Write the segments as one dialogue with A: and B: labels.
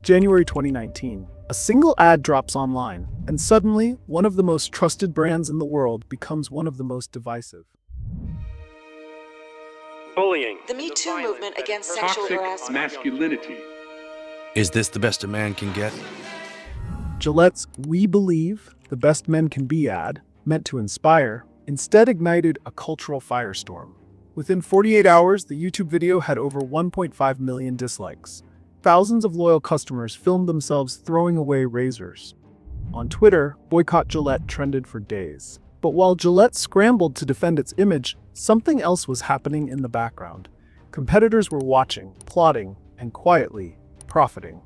A: January 2019. A single ad drops online, and suddenly, one of the most trusted brands in the world becomes one of the most divisive.
B: Bullying.
C: The Me Too movement against sexual harassment.
B: Masculinity.
D: Is this the best a man can get?
A: Gillette's "We Believe the Best Men Can Be" ad, meant to inspire, instead ignited a cultural firestorm. Within 48 hours, the YouTube video had over 1.5 million dislikes. Thousands of loyal customers filmed themselves throwing away razors. On Twitter, "Boycott Gillette" trended for days. But while Gillette scrambled to defend its image, something else was happening in the background. Competitors were watching, plotting, and quietly profiting.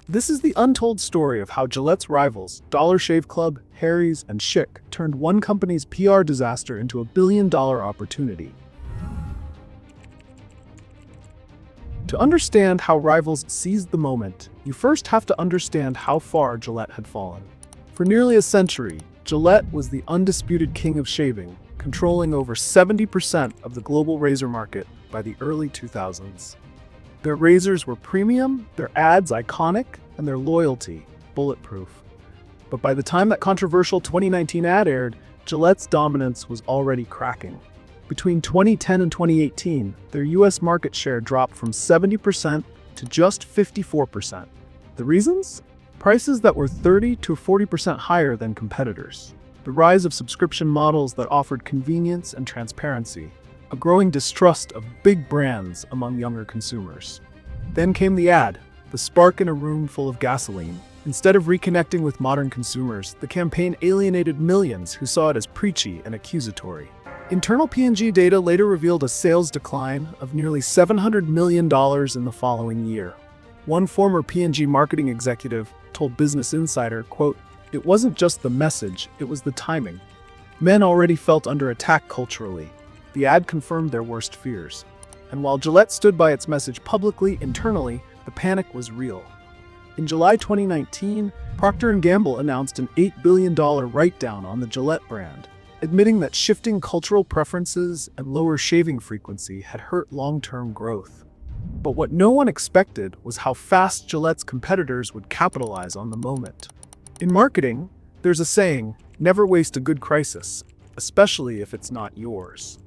A: This is the untold story of how Gillette's rivals, Dollar Shave Club, Harry's, and Schick, turned one company's PR disaster into a billion-dollar opportunity. To understand how rivals seized the moment, you first have to understand how far Gillette had fallen. For nearly a century, Gillette was the undisputed king of shaving, controlling over 70% of the global razor market by the early 2000s. Their razors were premium, their ads iconic, and their loyalty bulletproof. But by the time that controversial 2019 ad aired, Gillette's dominance was already cracking. Between 2010 and 2018, their US market share dropped from 70% to just 54%. The reasons? Prices that were 30 to 40% higher than competitors. The rise of subscription models that offered convenience and transparency. A growing distrust of big brands among younger consumers. Then came the ad, the spark in a room full of gasoline. Instead of reconnecting with modern consumers, the campaign alienated millions who saw it as preachy and accusatory. Internal P&G data later revealed a sales decline of nearly $700 million in the following year. One former P&G marketing executive told Business Insider, quote, "It wasn't just the message, it was the timing. Men already felt under attack culturally. The ad confirmed their worst fears. And while Gillette stood by its message publicly, internally, the panic was real." In July 2019, Procter & Gamble announced an $8 billion write-down on the Gillette brand, admitting that shifting cultural preferences and lower shaving frequency had hurt long-term growth. But what no one expected was how fast Gillette's competitors would capitalize on the moment. In marketing, there's a saying, never waste a good crisis, especially if it's not yours.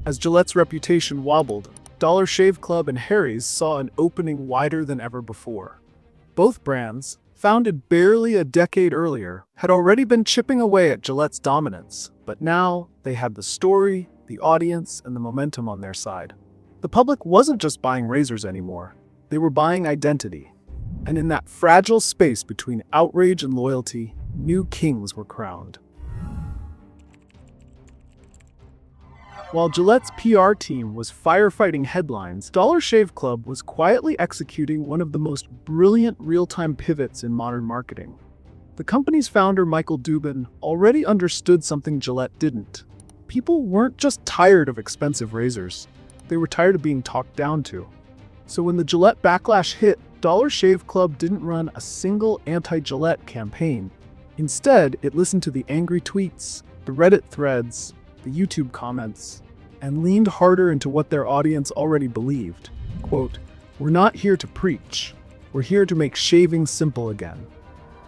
A: As Gillette's reputation wobbled, Dollar Shave Club and Harry's saw an opening wider than ever before. Both brands, founded barely a decade earlier, had already been chipping away at Gillette's dominance, but now they had the story, the audience, and the momentum on their side. The public wasn't just buying razors anymore, they were buying identity. And in that fragile space between outrage and loyalty, new kings were crowned. While Gillette's PR team was firefighting headlines, Dollar Shave Club was quietly executing one of the most brilliant real-time pivots in modern marketing. The company's founder, Michael Dubin, already understood something Gillette didn't. People weren't just tired of expensive razors, they were tired of being talked down to. So when the Gillette backlash hit, Dollar Shave Club didn't run a single anti-Gillette campaign. Instead, it listened to the angry tweets, the Reddit threads, the YouTube comments, and leaned harder into what their audience already believed. Quote, "We're not here to preach. We're here to make shaving simple again."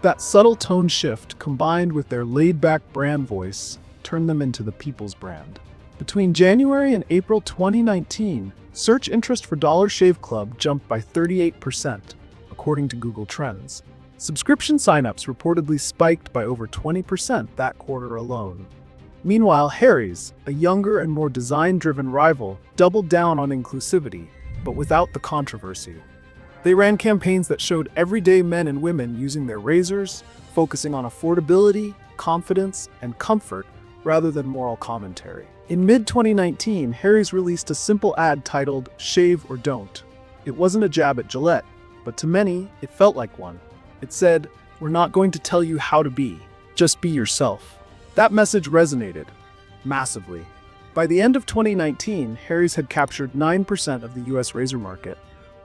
A: That subtle tone shift, combined with their laid-back brand voice, turned them into the people's brand. Between January and April 2019, search interest for Dollar Shave Club jumped by 38%, according to Google Trends. Subscription signups reportedly spiked by over 20% that quarter alone. Meanwhile, Harry's, a younger and more design-driven rival, doubled down on inclusivity, but without the controversy. They ran campaigns that showed everyday men and women using their razors, focusing on affordability, confidence, and comfort rather than moral commentary. In mid-2019, Harry's released a simple ad titled "Shave or Don't." It wasn't a jab at Gillette, but to many, it felt like one. It said, "We're not going to tell you how to be, just be yourself." That message resonated massively. By the end of 2019, Harry's had captured 9% of the US razor market,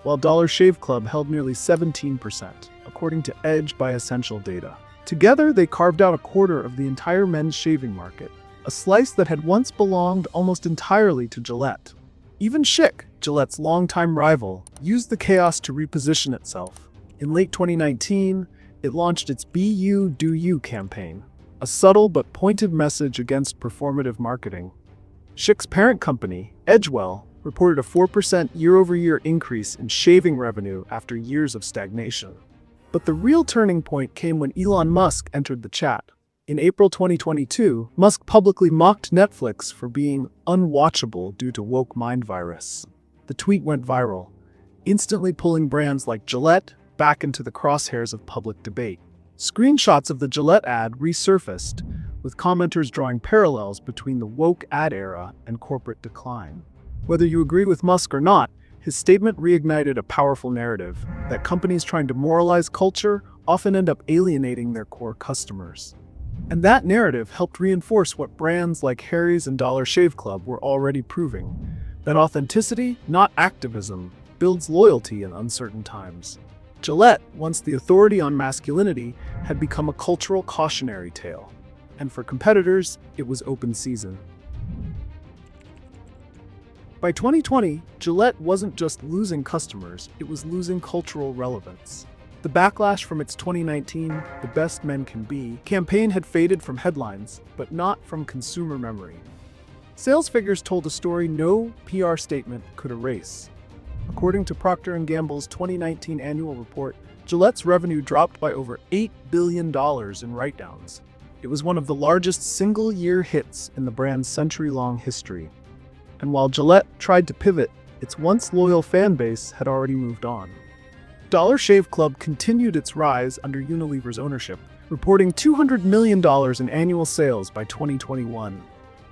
A: while Dollar Shave Club held nearly 17%, according to Edge by Essential Data. Together, they carved out a quarter of the entire men's shaving market, a slice that had once belonged almost entirely to Gillette. Even Schick, Gillette's longtime rival, used the chaos to reposition itself. In late 2019, it launched its Be You, Do You campaign, a subtle but pointed message against performative marketing. Schick's parent company, Edgewell, reported a 4% year-over-year increase in shaving revenue after years of stagnation. But the real turning point came when Elon Musk entered the chat. In April 2022, Musk publicly mocked Netflix for being unwatchable due to woke mind virus. The tweet went viral, instantly pulling brands like Gillette back into the crosshairs of public debate. Screenshots of the Gillette ad resurfaced, with commenters drawing parallels between the woke ad era and corporate decline. Whether you agree with Musk or not, his statement reignited a powerful narrative that companies trying to moralize culture often end up alienating their core customers. And that narrative helped reinforce what brands like Harry's and Dollar Shave Club were already proving, that authenticity, not activism, builds loyalty in uncertain times. Gillette, once the authority on masculinity, had become a cultural cautionary tale. And for competitors, it was open season. By 2020, Gillette wasn't just losing customers, it was losing cultural relevance. The backlash from its 2019 The Best Men Can Be campaign had faded from headlines, but not from consumer memory. Sales figures told a story no PR statement could erase. According to Procter & Gamble's 2019 annual report, Gillette's revenue dropped by over $8 billion in write-downs. It was one of the largest single-year hits in the brand's century-long history. And while Gillette tried to pivot, its once loyal fan base had already moved on. Dollar Shave Club continued its rise under Unilever's ownership, reporting $200 million in annual sales by 2021.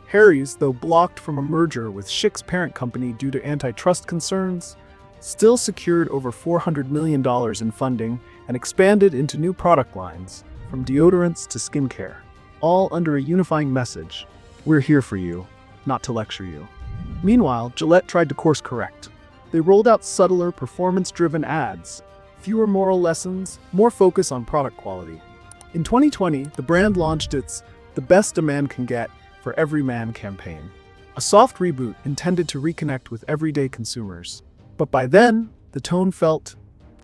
A: Harry's, though blocked from a merger with Schick's parent company due to antitrust concerns, still secured over $400 million in funding and expanded into new product lines, from deodorants to skincare, all under a unifying message: we're here for you, not to lecture you. Meanwhile, Gillette tried to course correct. They rolled out subtler, performance-driven ads, fewer moral lessons, more focus on product quality. In 2020, the brand launched its The Best a Man Can Get for Every Man campaign, a soft reboot intended to reconnect with everyday consumers. But by then, the tone felt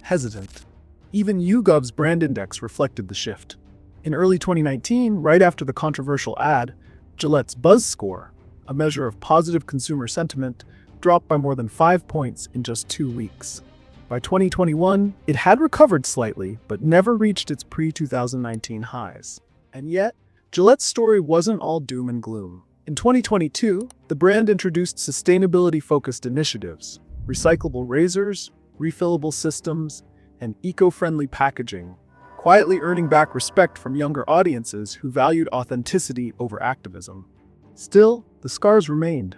A: hesitant. Even YouGov's brand index reflected the shift. In early 2019, right after the controversial ad, Gillette's Buzz score, a measure of positive consumer sentiment, dropped by more than 5 points in just 2 weeks. By 2021, it had recovered slightly, but never reached its pre-2019 highs. And yet, Gillette's story wasn't all doom and gloom. In 2022, the brand introduced sustainability-focused initiatives: recyclable razors, refillable systems, and eco-friendly packaging, quietly earning back respect from younger audiences who valued authenticity over activism. Still, the scars remained.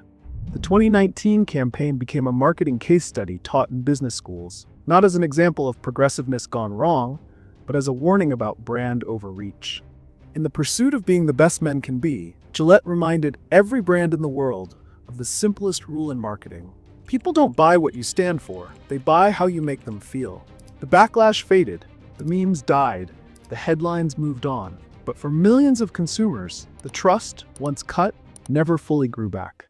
A: The 2019 campaign became a marketing case study taught in business schools, not as an example of progressiveness gone wrong, but as a warning about brand overreach. In the pursuit of being the best men can be, Gillette reminded every brand in the world of the simplest rule in marketing: people don't buy what you stand for, they buy how you make them feel. The backlash faded, the memes died, the headlines moved on, but for millions of consumers, the trust, once cut, never fully grew back.